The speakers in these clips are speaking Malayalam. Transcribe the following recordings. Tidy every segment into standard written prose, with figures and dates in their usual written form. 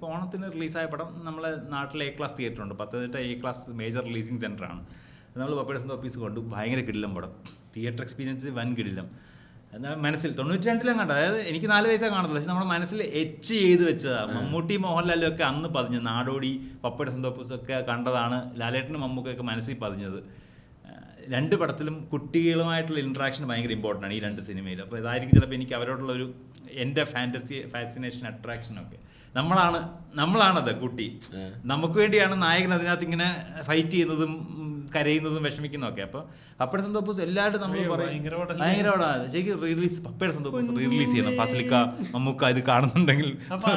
അപ്പോൾ ഓണത്തിന് റിലീസായ പടം നമ്മളെ നാട്ടിലെ A ക്ലാസ് തിയേറ്റർ ഉണ്ട്, Pathanamthitta A class major releasing സെൻ്ററാണ്. നമ്മൾ പപ്പേഴ്സിൻ്റെ ഓഫീസ് കൊണ്ട് ഭയങ്കര കിടിലം പടം, തിയേറ്റർ എക്സ്പീരിയൻസ് വൻ കിടിലം. എന്നാൽ മനസ്സിൽ 92 കണ്ടത്, അതായത് എനിക്ക് 4 വയസ്സേ കാണത്തുള്ളൂ, പക്ഷെ നമ്മുടെ മനസ്സിൽ എച്ച് ചെയ്ത് വെച്ചതാണ്. മമ്മൂട്ടി മോഹൻലാലും ഒക്കെ അന്ന് പതിഞ്ഞ്, നാടോടി പപ്പയുടെ സന്തോഷമൊക്കെ കണ്ടതാണ് ലാലേട്ടനും മമ്മൂക്കൊക്കെ മനസ്സിൽ പതിഞ്ഞത്. 2 പടത്തിലും കുട്ടികളുമായിട്ടുള്ള ഇൻട്രാക്ഷൻ ഭയങ്കര ഇമ്പോർട്ടൻ്റ് ആണ് ഈ 2 സിനിമയിലും. അപ്പോൾ ഇതായിരിക്കും ചിലപ്പോൾ എനിക്ക് അവരോടുള്ളൊരു എൻ്റെ ഫാസിനേഷൻ അട്രാക്ഷനൊക്കെ. നമ്മളാണത് കുട്ടി, നമുക്ക് വേണ്ടിയാണ് നായകൻ അതിനകത്ത് ഇങ്ങനെ ഫൈറ്റ് ചെയ്യുന്നതും കരയുന്നതും വിഷമിക്കുന്നതൊക്കെ. അപ്പോൾ പപ്പയുടെ സന്തോഷം എല്ലാവരും നമ്മൾ പറയും ഭയങ്കരമാണ് ശരിക്കും റീറിലീസ് പപ്പയുടെ സന്തോഷം റീറിലീസ് ചെയ്യണം. ഫസലിക്ക മമ്മൂക്ക ഇത് കാണുന്നുണ്ടെങ്കിൽ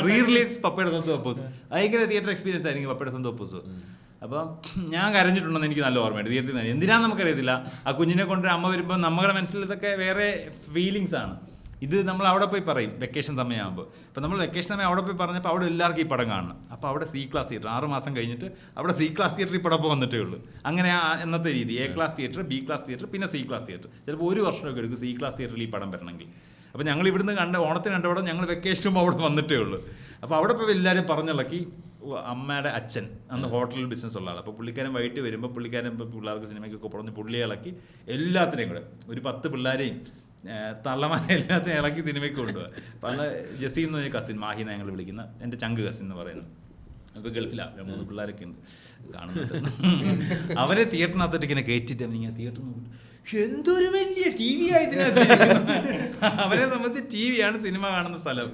റീറിലീസ് പപ്പയുടെ സന്തോഷം ഭയങ്കര തിയേറ്റർ എക്സ്പീരിയൻസ് ആയിരിക്കും പപ്പയുടെ സന്തോഷം. അപ്പം ഞാൻ കരഞ്ഞിട്ടുണ്ടെന്ന് എനിക്ക് നല്ല ഓർമ്മയുണ്ട് തിയേറ്ററിൽ നിന്ന്. എന്തിനാന്ന് നമുക്കറിയത്തില്ല, ആ കുഞ്ഞിനെ കൊണ്ട് അമ്മ വരുമ്പോൾ നമ്മുടെ മനസ്സിൽ ഇതൊക്കെ വേറെ ഫീലിങ്സ് ആണ്. ഇത് നമ്മൾ അവിടെ പോയി പറയും വെക്കേഷൻ സമയമാകുമ്പോൾ. അപ്പോൾ നമ്മൾ വെക്കേഷൻ സമയം അവിടെ പോയി പറഞ്ഞപ്പോൾ അവിടെ എല്ലാവർക്കും ഈ പടം കാണണം. അപ്പോൾ അവിടെ C ക്ലാസ് തിയേറ്റർ 6 മാസം കഴിഞ്ഞിട്ട് അവിടെ C ക്ലാസ് തിയേറ്റർ ഈ പടം വന്നിട്ടേ ഉള്ളൂ. അങ്ങനെ എന്നത്തെ രീതി A class theatre, B class theatre, പിന്നെ C ക്ലാസ് തിയേറ്റർ. ചിലപ്പോൾ 1 വർഷമൊക്കെ എടുക്കും C ക്ലാസ് തിയേറ്ററിൽ ഈ പടം വരണമെങ്കിൽ. അപ്പോൾ ഞങ്ങൾ ഇവിടുന്ന് ഓണത്തിന് കണ്ട പടം ഞങ്ങൾ വെക്കേഷനും അവിടെ വന്നിട്ടേ ഉള്ളൂ. അപ്പോൾ അവിടെ പോയി എല്ലാവരും പറഞ്ഞിളക്കി. അമ്മയുടെ അച്ഛൻ അന്ന് ഹോട്ടലിൽ ബിസിനസ് ഉള്ള ആളാണ്. അപ്പോൾ പുള്ളിക്കാരൻ വൈകിട്ട് വരുമ്പോൾ പുള്ളിക്കാരൻ ഇപ്പോൾ പിള്ളേർക്ക് സിനിമയ്ക്കൊക്കെ പറഞ്ഞ് പുള്ളിയെ ഇളക്കി എല്ലാത്തിനെയും കൂടെ ഒരു 10 പിള്ളേരെയും തള്ളമാരെ എല്ലാത്തിനും ഇളക്കി സിനിമയ്ക്ക് കൊണ്ടുപോകാം. അപ്പം അന്ന് ജസീം എന്ന് പറഞ്ഞ കസിൻ, മാഹിന ഞങ്ങൾ വിളിക്കുന്ന എൻ്റെ ചങ്ക് കസിൻ എന്ന് പറയുന്നത്, അപ്പോൾ ഗൾഫിലാണ്, 3 പിള്ളേരൊക്കെ ഉണ്ട് കാണുന്നുണ്ട്. അവരെ തിയേറ്ററിനകത്തോട്ട് ഇങ്ങനെ കയറ്റിയിട്ട് അവനിങ്ങനെ തിയേറ്റർ നോക്കിയിട്ട് എന്തൊരു വലിയ TV ആയി ഇതിനകത്ത്. അവരെ സംബന്ധിച്ച് TV ആണ് സിനിമ കാണുന്ന സ്ഥലം.